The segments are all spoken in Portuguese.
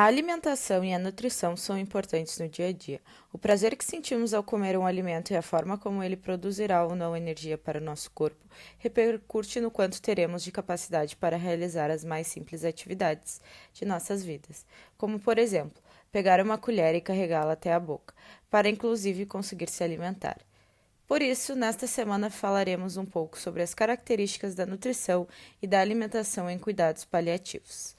alimentação e a nutrição são importantes no dia a dia. O prazer que sentimos ao comer um alimento e a forma como ele produzirá ou não energia para o nosso corpo repercute no quanto teremos de capacidade para realizar as mais simples atividades de nossas vidas, como, por exemplo, pegar uma colher e carregá-la até a boca, para inclusive conseguir se alimentar. Por isso, nesta semana falaremos um pouco sobre as características da nutrição e da alimentação em cuidados paliativos.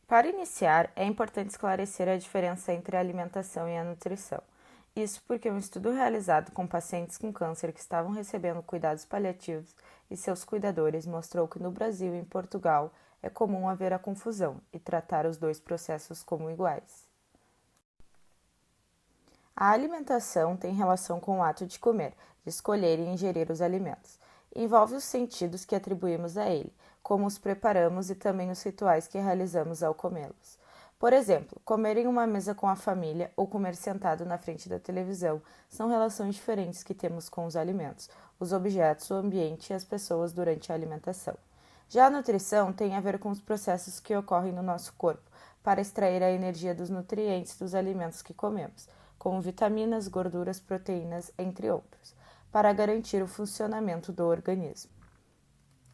Para iniciar, é importante esclarecer a diferença entre a alimentação e a nutrição. Isso porque um estudo realizado com pacientes com câncer que estavam recebendo cuidados paliativos e seus cuidadores mostrou que no Brasil e em Portugal é comum haver a confusão e tratar os dois processos como iguais. A alimentação tem relação com o ato de comer, de escolher e ingerir os alimentos. Envolve os sentidos que atribuímos a ele, como os preparamos e também os rituais que realizamos ao comê-los. Por exemplo, comer em uma mesa com a família ou comer sentado na frente da televisão são relações diferentes que temos com os alimentos, os objetos, o ambiente e as pessoas durante a alimentação. Já a nutrição tem a ver com os processos que ocorrem no nosso corpo para extrair a energia dos nutrientes dos alimentos que comemos, como vitaminas, gorduras, proteínas, entre outros, para garantir o funcionamento do organismo.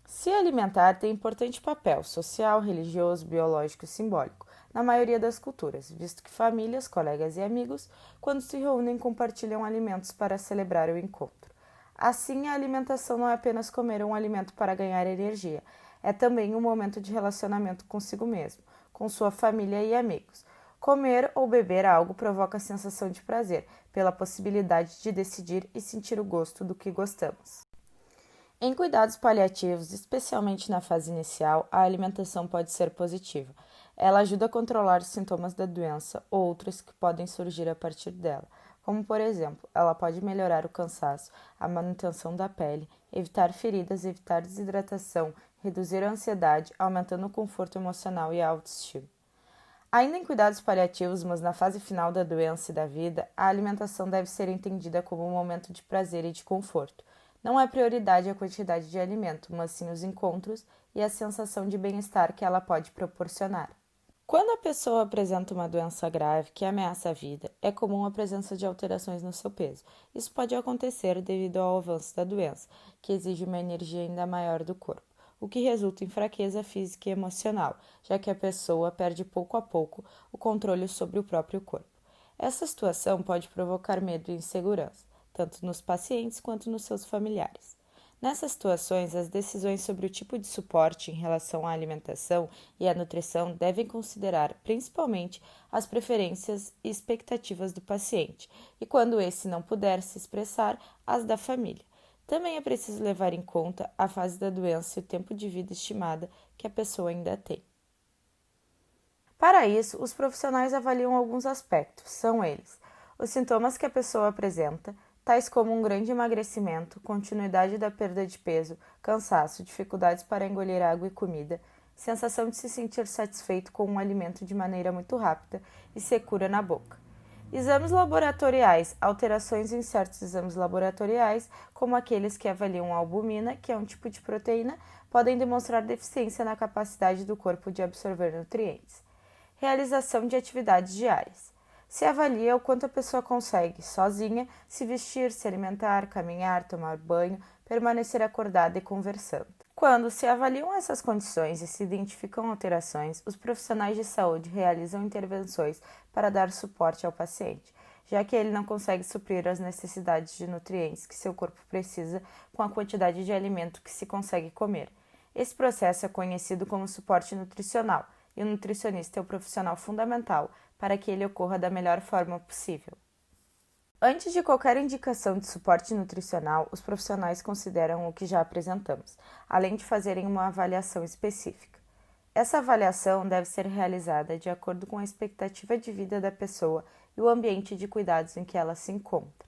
Se alimentar tem importante papel social, religioso, biológico e simbólico na maioria das culturas, visto que famílias, colegas e amigos, quando se reúnem, compartilham alimentos para celebrar o encontro. Assim, a alimentação não é apenas comer um alimento para ganhar energia, é também um momento de relacionamento consigo mesmo, com sua família e amigos. Comer ou beber algo provoca a sensação de prazer, pela possibilidade de decidir e sentir o gosto do que gostamos. Em cuidados paliativos, especialmente na fase inicial, a alimentação pode ser positiva. Ela ajuda a controlar os sintomas da doença ou outros que podem surgir a partir dela, como, por exemplo, ela pode melhorar o cansaço, a manutenção da pele, evitar feridas, evitar desidratação, reduzir a ansiedade, aumentando o conforto emocional e a autoestima. Ainda em cuidados paliativos, mas na fase final da doença e da vida, a alimentação deve ser entendida como um momento de prazer e de conforto. Não é prioridade a quantidade de alimento, mas sim os encontros e a sensação de bem-estar que ela pode proporcionar. Quando a pessoa apresenta uma doença grave que ameaça a vida, é comum a presença de alterações no seu peso. Isso pode acontecer devido ao avanço da doença, que exige uma energia ainda maior do corpo, o que resulta em fraqueza física e emocional, já que a pessoa perde pouco a pouco o controle sobre o próprio corpo. Essa situação pode provocar medo e insegurança, tanto nos pacientes quanto nos seus familiares. Nessas situações, as decisões sobre o tipo de suporte em relação à alimentação e à nutrição devem considerar, principalmente, as preferências e expectativas do paciente, e quando esse não puder se expressar, as da família. Também é preciso levar em conta a fase da doença e o tempo de vida estimada que a pessoa ainda tem. Para isso, os profissionais avaliam alguns aspectos, são eles: os sintomas que a pessoa apresenta, tais como um grande emagrecimento, continuidade da perda de peso, cansaço, dificuldades para engolir água e comida, sensação de se sentir satisfeito com um alimento de maneira muito rápida e secura na boca. Exames laboratoriais, alterações em certos exames laboratoriais, como aqueles que avaliam a albumina, que é um tipo de proteína, podem demonstrar deficiência na capacidade do corpo de absorver nutrientes. Realização de atividades diárias. Se avalia o quanto a pessoa consegue, sozinha, se vestir, se alimentar, caminhar, tomar banho, permanecer acordada e conversando. Quando se avaliam essas condições e se identificam alterações, os profissionais de saúde realizam intervenções para dar suporte ao paciente, já que ele não consegue suprir as necessidades de nutrientes que seu corpo precisa com a quantidade de alimento que se consegue comer. Esse processo é conhecido como suporte nutricional, e o nutricionista é o profissional fundamental para que ele ocorra da melhor forma possível. Antes de qualquer indicação de suporte nutricional, os profissionais consideram o que já apresentamos, além de fazerem uma avaliação específica. Essa avaliação deve ser realizada de acordo com a expectativa de vida da pessoa e o ambiente de cuidados em que ela se encontra.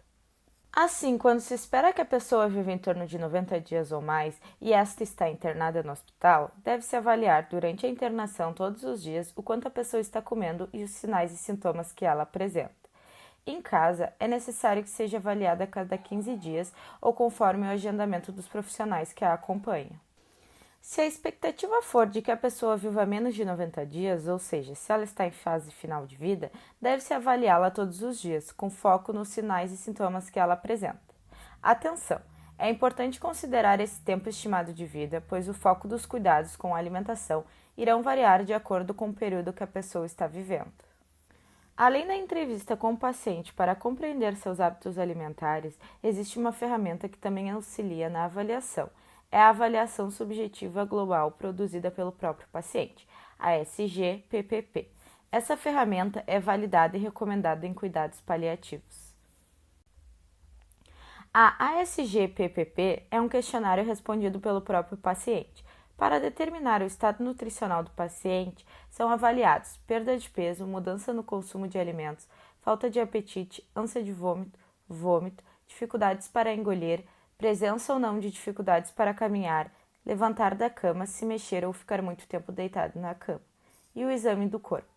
Assim, quando se espera que a pessoa viva em torno de 90 dias ou mais e esta está internada no hospital, deve-se avaliar durante a internação todos os dias o quanto a pessoa está comendo e os sinais e sintomas que ela apresenta. Em casa, é necessário que seja avaliada a cada 15 dias ou conforme o agendamento dos profissionais que a acompanham. Se a expectativa for de que a pessoa viva menos de 90 dias, ou seja, se ela está em fase final de vida, deve-se avaliá-la todos os dias, com foco nos sinais e sintomas que ela apresenta. Atenção! É importante considerar esse tempo estimado de vida, pois o foco dos cuidados com a alimentação irão variar de acordo com o período que a pessoa está vivendo. Além da entrevista com o paciente para compreender seus hábitos alimentares, existe uma ferramenta que também auxilia na avaliação. É a avaliação subjetiva global produzida pelo próprio paciente, a SGPPP. Essa ferramenta é validada e recomendada em cuidados paliativos. A ASGPPP é um questionário respondido pelo próprio paciente. Para determinar o estado nutricional do paciente, são avaliados perda de peso, mudança no consumo de alimentos, falta de apetite, ânsia de vômito, dificuldades para engolir, presença ou não de dificuldades para caminhar, levantar da cama, se mexer ou ficar muito tempo deitado na cama, e o exame do corpo.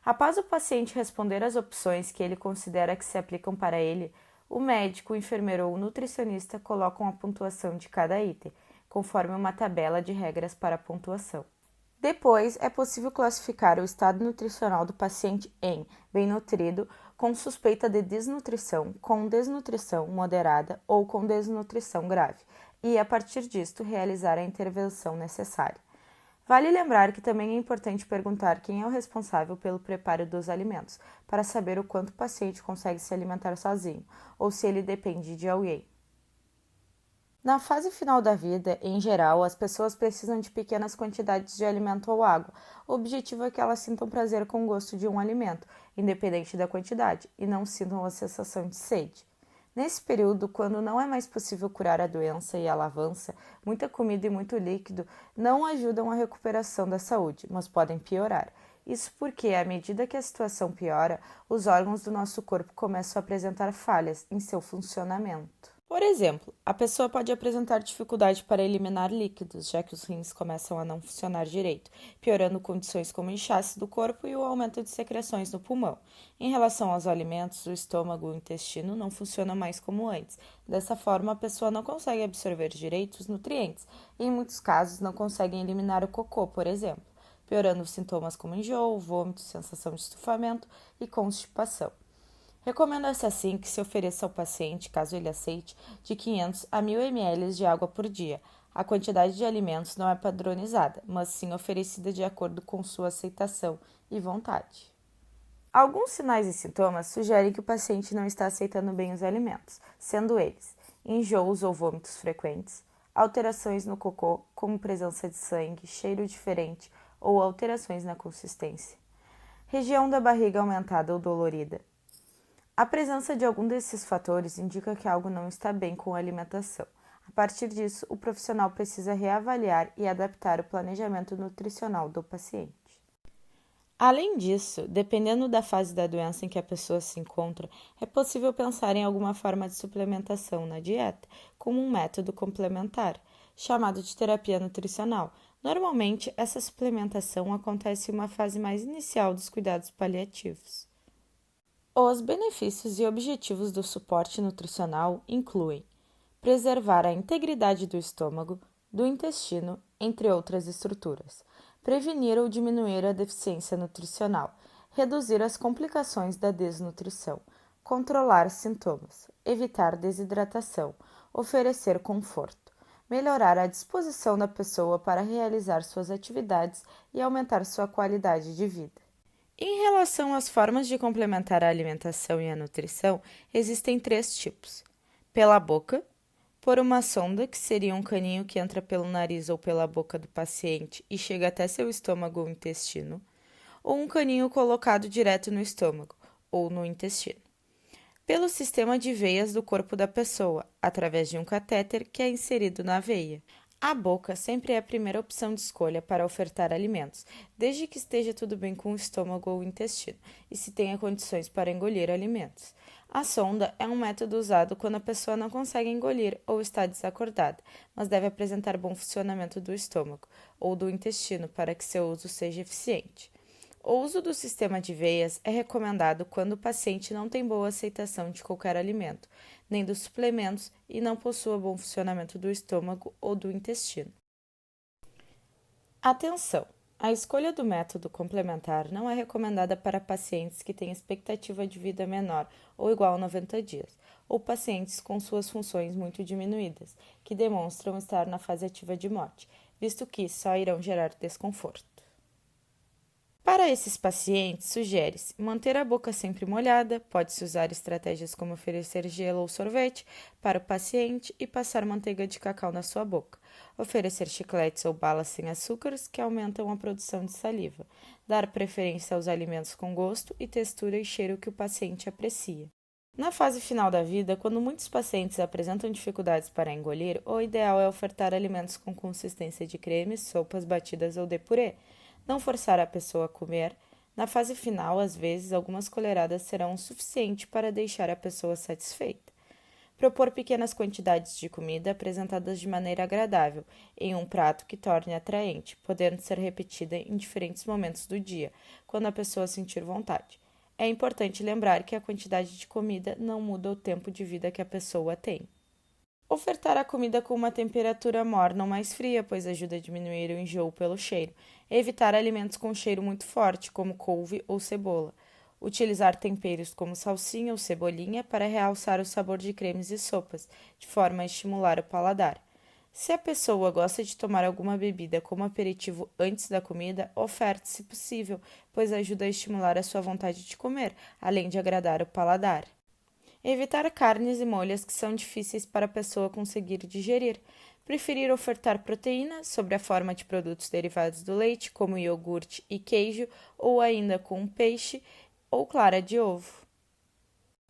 Após o paciente responder as opções que ele considera que se aplicam para ele, o médico, o enfermeiro ou o nutricionista colocam a pontuação de cada item, conforme uma tabela de regras para a pontuação. Depois, é possível classificar o estado nutricional do paciente em bem nutrido, com suspeita de desnutrição, com desnutrição moderada ou com desnutrição grave, e, a partir disto, realizar a intervenção necessária. Vale lembrar que também é importante perguntar quem é o responsável pelo preparo dos alimentos, para saber o quanto o paciente consegue se alimentar sozinho, ou se ele depende de alguém. Na fase final da vida, em geral, as pessoas precisam de pequenas quantidades de alimento ou água. O objetivo é que elas sintam prazer com o gosto de um alimento, independente da quantidade, e não sintam a sensação de sede. Nesse período, quando não é mais possível curar a doença e ela avança, muita comida e muito líquido não ajudam a recuperação da saúde, mas podem piorar. Isso porque, à medida que a situação piora, os órgãos do nosso corpo começam a apresentar falhas em seu funcionamento. Por exemplo, a pessoa pode apresentar dificuldade para eliminar líquidos, já que os rins começam a não funcionar direito, piorando condições como inchaço do corpo e o aumento de secreções no pulmão. Em relação aos alimentos, o estômago e o intestino não funcionam mais como antes. Dessa forma, a pessoa não consegue absorver direito os nutrientes e, em muitos casos, não consegue eliminar o cocô, por exemplo, piorando os sintomas como enjoo, vômito, sensação de estufamento e constipação. Recomenda-se assim que se ofereça ao paciente, caso ele aceite, de 500 a 1.000 ml de água por dia. A quantidade de alimentos não é padronizada, mas sim oferecida de acordo com sua aceitação e vontade. Alguns sinais e sintomas sugerem que o paciente não está aceitando bem os alimentos, sendo eles enjoos ou vômitos frequentes, alterações no cocô, como presença de sangue, cheiro diferente ou alterações na consistência, região da barriga aumentada ou dolorida. A presença de algum desses fatores indica que algo não está bem com a alimentação. A partir disso, o profissional precisa reavaliar e adaptar o planejamento nutricional do paciente. Além disso, dependendo da fase da doença em que a pessoa se encontra, é possível pensar em alguma forma de suplementação na dieta, como um método complementar, chamado de terapia nutricional. Normalmente, essa suplementação acontece em uma fase mais inicial dos cuidados paliativos. Os benefícios e objetivos do suporte nutricional incluem preservar a integridade do estômago, do intestino, entre outras estruturas, prevenir ou diminuir a deficiência nutricional, reduzir as complicações da desnutrição, controlar sintomas, evitar desidratação, oferecer conforto, melhorar a disposição da pessoa para realizar suas atividades e aumentar sua qualidade de vida. Em relação às formas de complementar a alimentação e a nutrição, existem 3 tipos: pela boca, por uma sonda, que seria um caninho que entra pelo nariz ou pela boca do paciente e chega até seu estômago ou intestino, ou um caninho colocado direto no estômago ou no intestino. Pelo sistema de veias do corpo da pessoa, através de um catéter que é inserido na veia. A boca sempre é a primeira opção de escolha para ofertar alimentos, desde que esteja tudo bem com o estômago ou o intestino e se tenha condições para engolir alimentos. A sonda é um método usado quando a pessoa não consegue engolir ou está desacordada, mas deve apresentar bom funcionamento do estômago ou do intestino para que seu uso seja eficiente. O uso do sistema de veias é recomendado quando o paciente não tem boa aceitação de qualquer alimento, nem dos suplementos e não possua bom funcionamento do estômago ou do intestino. Atenção! A escolha do método complementar não é recomendada para pacientes que têm expectativa de vida menor ou igual a 90 dias, ou pacientes com suas funções muito diminuídas, que demonstram estar na fase ativa de morte, visto que só irão gerar desconforto. Para esses pacientes, sugere-se manter a boca sempre molhada, pode-se usar estratégias como oferecer gelo ou sorvete para o paciente e passar manteiga de cacau na sua boca, oferecer chicletes ou balas sem açúcares que aumentam a produção de saliva, dar preferência aos alimentos com gosto e textura e cheiro que o paciente aprecia. Na fase final da vida, quando muitos pacientes apresentam dificuldades para engolir, o ideal é ofertar alimentos com consistência de cremes, sopas batidas ou de purê. Não forçar a pessoa a comer. Na fase final, às vezes, algumas colheradas serão o suficiente para deixar a pessoa satisfeita. Propor pequenas quantidades de comida apresentadas de maneira agradável, em um prato que torne atraente, podendo ser repetida em diferentes momentos do dia, quando a pessoa sentir vontade. É importante lembrar que a quantidade de comida não muda o tempo de vida que a pessoa tem. Ofertar a comida com uma temperatura morna ou mais fria, pois ajuda a diminuir o enjoo pelo cheiro. Evitar alimentos com cheiro muito forte, como couve ou cebola. Utilizar temperos como salsinha ou cebolinha para realçar o sabor de cremes e sopas, de forma a estimular o paladar. Se a pessoa gosta de tomar alguma bebida como aperitivo antes da comida, oferte se possível, pois ajuda a estimular a sua vontade de comer, além de agradar o paladar. Evitar carnes e molhos que são difíceis para a pessoa conseguir digerir. Preferir ofertar proteína, sob a forma de produtos derivados do leite, como iogurte e queijo, ou ainda com peixe ou clara de ovo.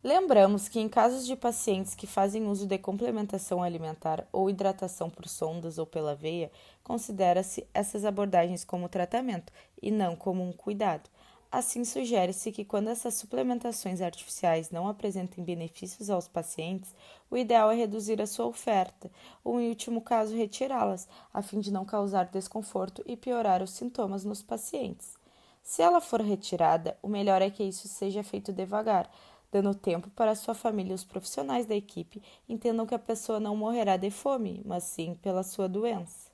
Lembramos que em casos de pacientes que fazem uso de complementação alimentar ou hidratação por sondas ou pela veia, considera-se essas abordagens como tratamento e não como um cuidado. Assim, sugere-se que quando essas suplementações artificiais não apresentem benefícios aos pacientes, o ideal é reduzir a sua oferta, ou em último caso retirá-las, a fim de não causar desconforto e piorar os sintomas nos pacientes. Se ela for retirada, o melhor é que isso seja feito devagar, dando tempo para a sua família e os profissionais da equipe entendam que a pessoa não morrerá de fome, mas sim pela sua doença.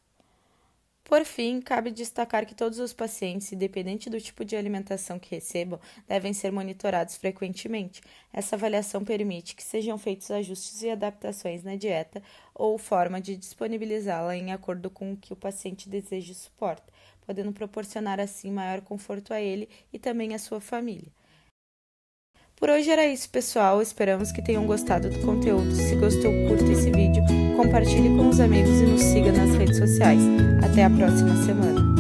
Por fim, cabe destacar que todos os pacientes, independente do tipo de alimentação que recebam, devem ser monitorados frequentemente. Essa avaliação permite que sejam feitos ajustes e adaptações na dieta ou forma de disponibilizá-la em acordo com o que o paciente deseja e suporta, podendo proporcionar assim maior conforto a ele e também à sua família. Por hoje era isso, pessoal. Esperamos que tenham gostado do conteúdo. Se gostou, curta esse vídeo, compartilhe com os amigos e nos siga nas redes sociais. Até a próxima semana.